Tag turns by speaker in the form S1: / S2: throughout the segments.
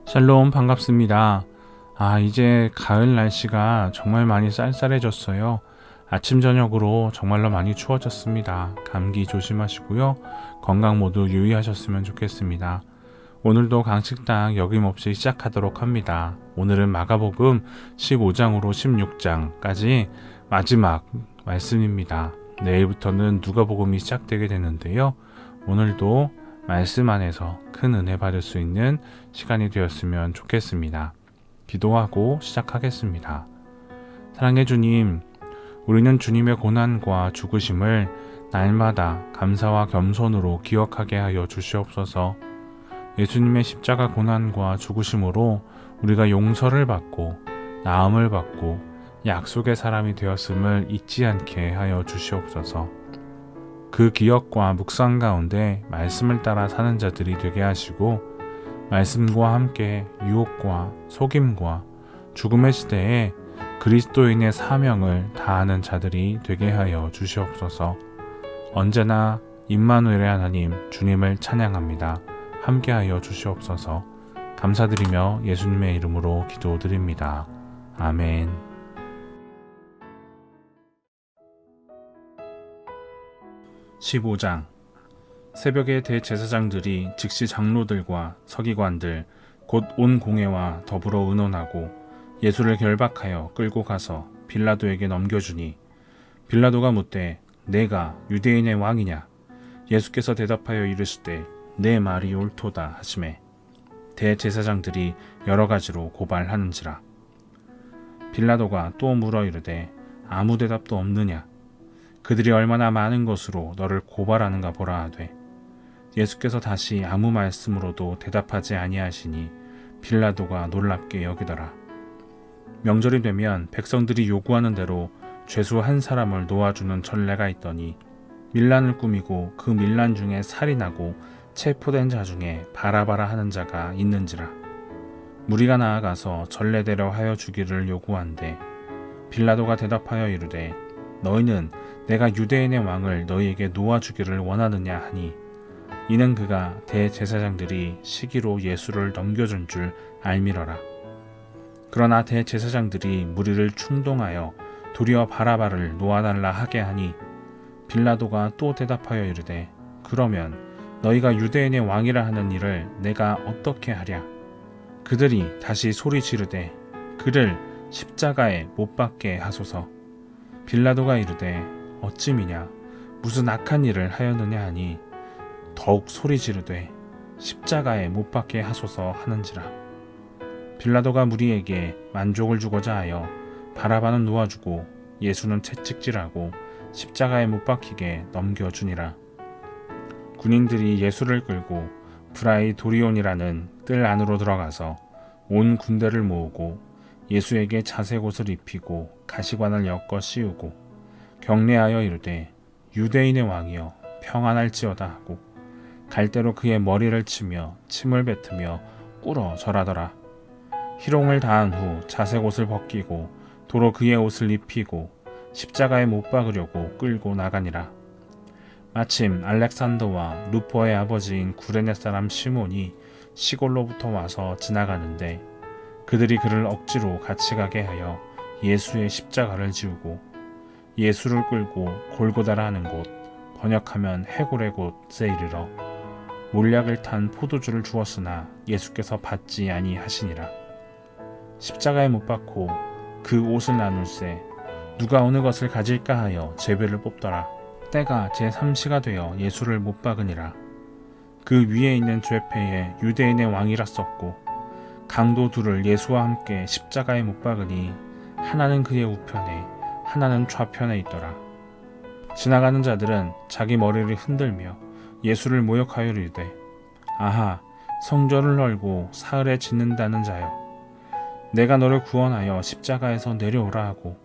S1: 샬롬 반갑습니다. 이제 가을 날씨가 정말 많이 쌀쌀해졌어요. 아침 저녁으로 정말로 많이 추워졌습니다. 감기 조심하시고요. 건강 모두 유의하셨으면 좋겠습니다. 오늘도 강식당 여김없이 시작하도록 합니다. 오늘은 마가복음 15장으로 16장까지 마지막 말씀입니다. 내일부터는 누가복음이 시작되게 되는데요. 오늘도 말씀 안에서 큰 은혜 받을 수 있는 시간이 되었으면 좋겠습니다. 기도하고 시작하겠습니다. 사랑해 주님, 우리는 주님의 고난과 죽으심을 날마다 감사와 겸손으로 기억하게 하여 주시옵소서. 예수님의 십자가 고난과 죽으심으로 우리가 용서를 받고 나음을 받고 약속의 사람이 되었음을 잊지 않게 하여 주시옵소서. 그 기억과 묵상 가운데 말씀을 따라 사는 자들이 되게 하시고 말씀과 함께 유혹과 속임과 죽음의 시대에 그리스도인의 사명을 다하는 자들이 되게 하여 주시옵소서. 언제나 임마누엘의 하나님 주님을 찬양합니다. 함께하여 주시옵소서. 감사드리며 예수님의 이름으로 기도드립니다. 아멘. 15장. 새벽에 대제사장들이 즉시 장로들과 서기관들 곧 온 공회와 더불어 의논하고 예수를 결박하여 끌고 가서 빌라도에게 넘겨주니 빌라도가 묻되 내가 유대인의 왕이냐? 예수께서 대답하여 이르시되 내 말이 옳도다 하시매 대제사장들이 여러 가지로 고발하는지라. 빌라도가 또 물어 이르되 아무 대답도 없느냐? 그들이 얼마나 많은 것으로 너를 고발하는가 보라 하되 예수께서 다시 아무 말씀으로도 대답하지 아니하시니 빌라도가 놀랍게 여기더라. 명절이 되면 백성들이 요구하는 대로 죄수 한 사람을 놓아주는 전례가 있더니 밀란을 꾸미고 그 밀란 중에 살이 나고 체포된 자 중에 바라바라 하는 자가 있는지라. 무리가 나아가서 전례대로 하여 주기를 요구한대 빌라도가 대답하여 이르되 너희는 내가 유대인의 왕을 너희에게 놓아주기를 원하느냐 하니 이는 그가 대제사장들이 시기로 예수를 넘겨준 줄 알미러라. 그러나 대제사장들이 무리를 충동하여 도리어 바라바를 놓아달라 하게 하니 빌라도가 또 대답하여 이르되 그러면 너희가 유대인의 왕이라 하는 일을 내가 어떻게 하랴? 그들이 다시 소리 지르되 그를 십자가에 못 박게 하소서. 빌라도가 이르되 어찌미냐 무슨 악한 일을 하였느냐 하니 더욱 소리 지르되 십자가에 못 박게 하소서 하는지라. 빌라도가 무리에게 만족을 주고자 하여 바라바는 놓아주고 예수는 채찍질하고 십자가에 못 박히게 넘겨주니라. 군인들이 예수를 끌고 브라이도리온이라는 뜰 안으로 들어가서 온 군대를 모으고 예수에게 자색 옷을 입히고 가시관을 엮어 씌우고 경례하여 이르되 유대인의 왕이여 평안할지어다 하고 갈대로 그의 머리를 치며 침을 뱉으며 꿇어 절하더라. 희롱을 다한 후 자색 옷을 벗기고 도로 그의 옷을 입히고 십자가에 못 박으려고 끌고 나가니라. 마침 알렉산더와 루포의 아버지인 구레네 사람 시몬이 시골로부터 와서 지나가는데 그들이 그를 억지로 같이 가게 하여 예수의 십자가를 지우고 예수를 끌고 골고다라 하는 곳 번역하면 해골의 곳에 이르러 몰약을 탄 포도주를 주었으나 예수께서 받지 아니하시니라. 십자가에 못 박고 그 옷을 나눌세 누가 어느 것을 가질까 하여 제비를 뽑더라. 때가 제3시가 되어 예수를 못 박으니라. 그 위에 있는 죄패에 유대인의 왕이라 썼고 강도 둘을 예수와 함께 십자가에 못 박으니 하나는 그의 우편에 하나는 좌편에 있더라. 지나가는 자들은 자기 머리를 흔들며 예수를 모욕하여 이르되 아하 성전을 헐고 사흘에 짓는다는 자여 내가 너를 구원하여 십자가에서 내려오라 하고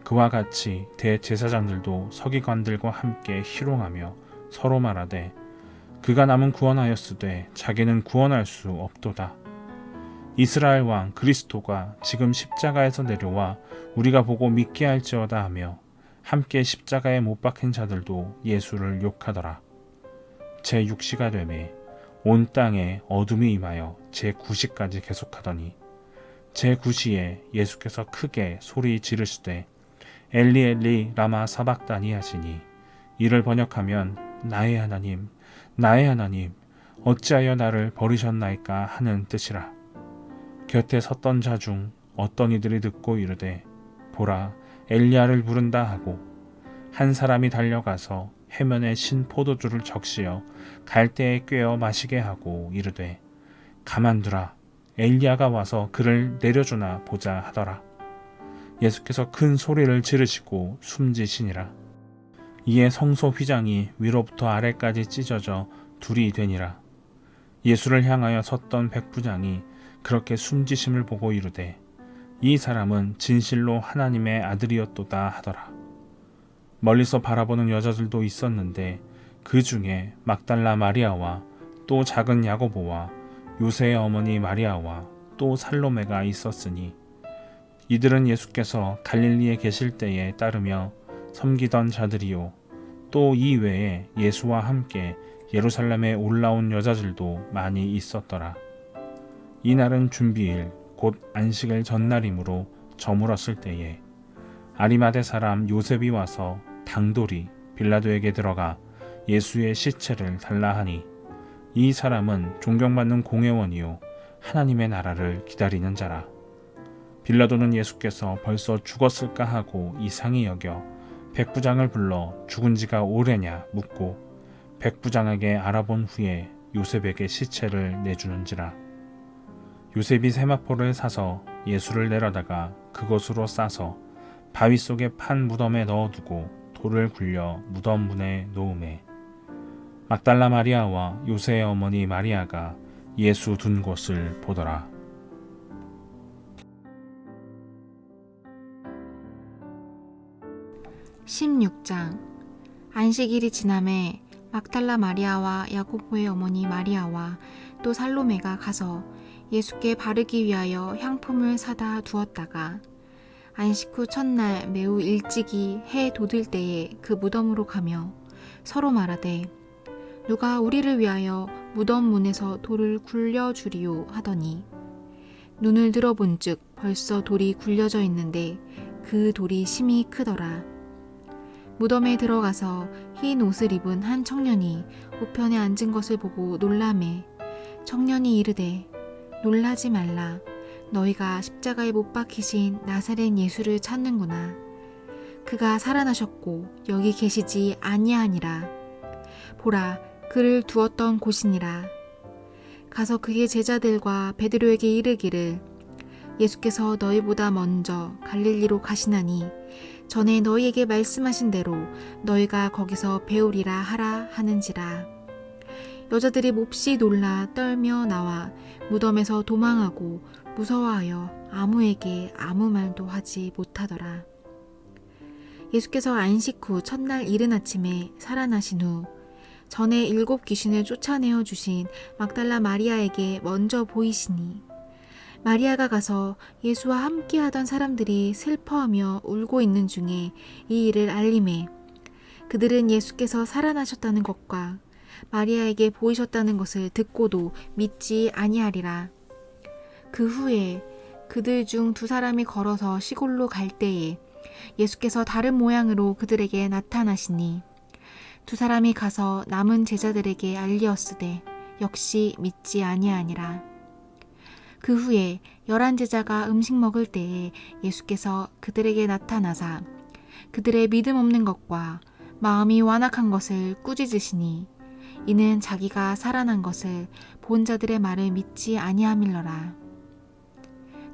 S1: 그와 같이 대제사장들도 서기관들과 함께 희롱하며 서로 말하되 그가 남은 구원하였으되 자기는 구원할 수 없도다. 이스라엘 왕 그리스도가 지금 십자가에서 내려와 우리가 보고 믿게 할지어다 하며 함께 십자가에 못 박힌 자들도 예수를 욕하더라. 제6시가 되매 온 땅에 어둠이 임하여 제9시까지 계속하더니 제9시에 예수께서 크게 소리 지르시되 엘리 엘리 라마 사박다니 하시니 이를 번역하면 나의 하나님 나의 하나님 어찌하여 나를 버리셨나이까 하는 뜻이라. 곁에 섰던 자 중 어떤 이들이 듣고 이르되 보라 엘리야를 부른다 하고 한 사람이 달려가서 해면에 신 포도주를 적시어 갈대에 꿰어 마시게 하고 이르되 가만두라 엘리야가 와서 그를 내려주나 보자 하더라. 예수께서 큰 소리를 지르시고 숨지시니라. 이에 성소 휘장이 위로부터 아래까지 찢어져 둘이 되니라. 예수를 향하여 섰던 백부장이 그렇게 숨지심을 보고 이르되 이 사람은 진실로 하나님의 아들이었도다 하더라. 멀리서 바라보는 여자들도 있었는데 그 중에 막달라 마리아와 또 작은 야고보와 요새의 어머니 마리아와 또 살로메가 있었으니 이들은 예수께서 갈릴리에 계실 때에 따르며 섬기던 자들이요 또 이 외에 예수와 함께 예루살렘에 올라온 여자들도 많이 있었더라. 이날은 준비일 곧 안식일 전날이므로 저물었을 때에 아리마대 사람 요셉이 와서 당돌이 빌라도에게 들어가 예수의 시체를 달라 하니 이 사람은 존경받는 공회원이요 하나님의 나라를 기다리는 자라. 빌라도는 예수께서 벌써 죽었을까 하고 이상히 여겨 백부장을 불러 죽은 지가 오래냐 묻고 백부장에게 알아본 후에 요셉에게 시체를 내주는지라. 요셉이 세마포를 사서 예수를 내려다가 그것으로 싸서 바위 속에 판 무덤에 넣어두고 돌을 굴려 무덤 문에 놓음에 막달라 마리아와 요새의 어머니 마리아가 예수 둔 곳을 보더라.
S2: (16장) 안식일이 지남에 막달라 마리아와 야고보의 어머니 마리아와 또 살로메가 가서 예수께 바르기 위하여 향품을 사다 두었다가 안식 후 첫날 매우 일찍이 해 돋을 때에 그 무덤으로 가며 서로 말하되 누가 우리를 위하여 무덤 문에서 돌을 굴려주리요 하더니 눈을 들어본즉 벌써 돌이 굴려져 있는데 그 돌이 심히 크더라. 무덤에 들어가서 흰 옷을 입은 한 청년이 우편에 앉은 것을 보고 놀라매 청년이 이르되 놀라지 말라. 너희가 십자가에 못 박히신 나사렛 예수를 찾는구나. 그가 살아나셨고 여기 계시지 아니하니라. 보라 그를 두었던 곳이니라. 가서 그의 제자들과 베드로에게 이르기를 예수께서 너희보다 먼저 갈릴리로 가시나니 전에 너희에게 말씀하신 대로 너희가 거기서 배우리라 하라 하는지라. 여자들이 몹시 놀라 떨며 나와 무덤에서 도망하고 무서워하여 아무에게 아무 말도 하지 못하더라. 예수께서 안식 후 첫날 이른 아침에 살아나신 후 전에 7 귀신을 쫓아내어 주신 막달라 마리아에게 먼저 보이시니 마리아가 가서 예수와 함께하던 사람들이 슬퍼하며 울고 있는 중에 이 일을 알림해 그들은 예수께서 살아나셨다는 것과 마리아에게 보이셨다는 것을 듣고도 믿지 아니하리라. 그 후에 그들 중 2 사람이 걸어서 시골로 갈 때에 예수께서 다른 모양으로 그들에게 나타나시니 2 사람이 가서 남은 제자들에게 알리었으되 역시 믿지 아니하니라. 그 후에 11 제자가 음식 먹을 때에 예수께서 그들에게 나타나사 그들의 믿음 없는 것과 마음이 완악한 것을 꾸짖으시니 이는 자기가 살아난 것을 본 자들의 말을 믿지 아니함일러라.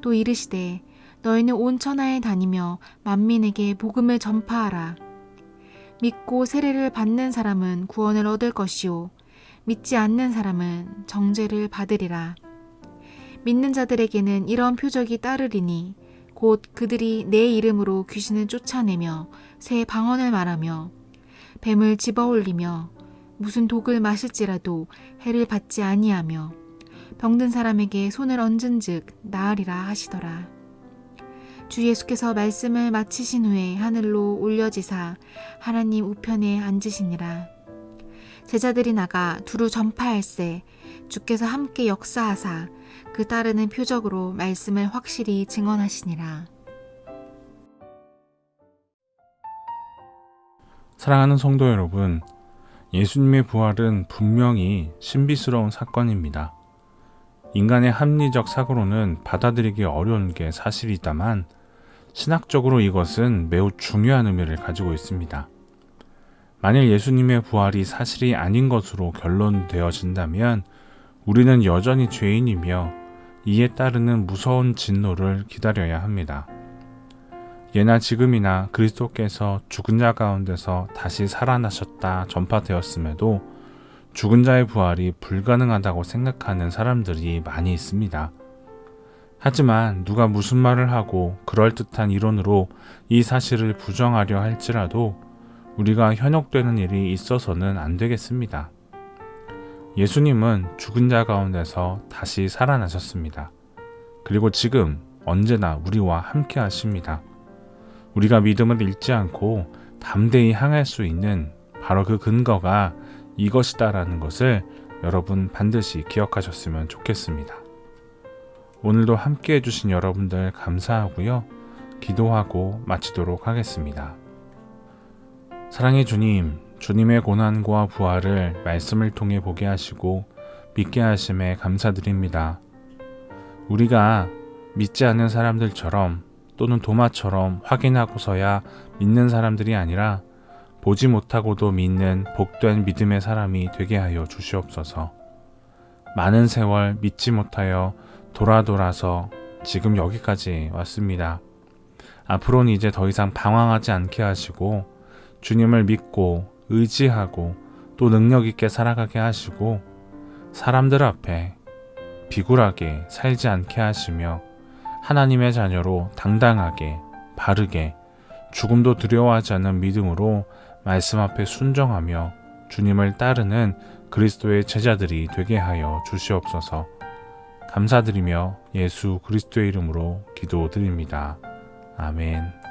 S2: 또 이르시되 너희는 온 천하에 다니며 만민에게 복음을 전파하라. 믿고 세례를 받는 사람은 구원을 얻을 것이요 믿지 않는 사람은 정죄를 받으리라. 믿는 자들에게는 이런 표적이 따르리니 곧 그들이 내 이름으로 귀신을 쫓아내며 새 방언을 말하며 뱀을 집어올리며 무슨 독을 마실지라도 해를 받지 아니하며 병든 사람에게 손을 얹은즉 나으리라 하시더라. 주 예수께서 말씀을 마치신 후에 하늘로 올려지사 하나님 우편에 앉으시니라. 제자들이 나가 두루 전파할세 주께서 함께 역사하사 그 따르는 표적으로 말씀을 확실히 증언하시니라.
S1: 사랑하는 성도 여러분, 예수님의 부활은 분명히 신비스러운 사건입니다. 인간의 합리적 사고로는 받아들이기 어려운 게 사실이다만 신학적으로 이것은 매우 중요한 의미를 가지고 있습니다. 만일 예수님의 부활이 사실이 아닌 것으로 결론되어진다면 우리는 여전히 죄인이며 이에 따르는 무서운 진노를 기다려야 합니다. 예나 지금이나 그리스도께서 죽은 자 가운데서 다시 살아나셨다 전파되었음에도 죽은 자의 부활이 불가능하다고 생각하는 사람들이 많이 있습니다. 하지만 누가 무슨 말을 하고 그럴듯한 이론으로 이 사실을 부정하려 할지라도 우리가 현혹되는 일이 있어서는 안 되겠습니다. 예수님은 죽은 자 가운데서 다시 살아나셨습니다. 그리고 지금 언제나 우리와 함께 하십니다. 우리가 믿음을 잃지 않고 담대히 향할 수 있는 바로 그 근거가 이것이다라는 것을 여러분 반드시 기억하셨으면 좋겠습니다. 오늘도 함께 해주신 여러분들 감사하고요. 기도하고 마치도록 하겠습니다. 사랑의 주님, 주님의 고난과 부활을 말씀을 통해 보게 하시고 믿게 하심에 감사드립니다. 우리가 믿지 않는 사람들처럼 또는 도마처럼 확인하고서야 믿는 사람들이 아니라 보지 못하고도 믿는 복된 믿음의 사람이 되게 하여 주시옵소서. 많은 세월 믿지 못하여 돌아서 지금 여기까지 왔습니다. 앞으로는 이제 더 이상 방황하지 않게 하시고 주님을 믿고 의지하고 또 능력 있게 살아가게 하시고 사람들 앞에 비굴하게 살지 않게 하시며 하나님의 자녀로 당당하게 바르게 죽음도 두려워하지 않는 믿음으로 말씀 앞에 순종하며 주님을 따르는 그리스도의 제자들이 되게 하여 주시옵소서. 감사드리며 예수 그리스도의 이름으로 기도드립니다. 아멘.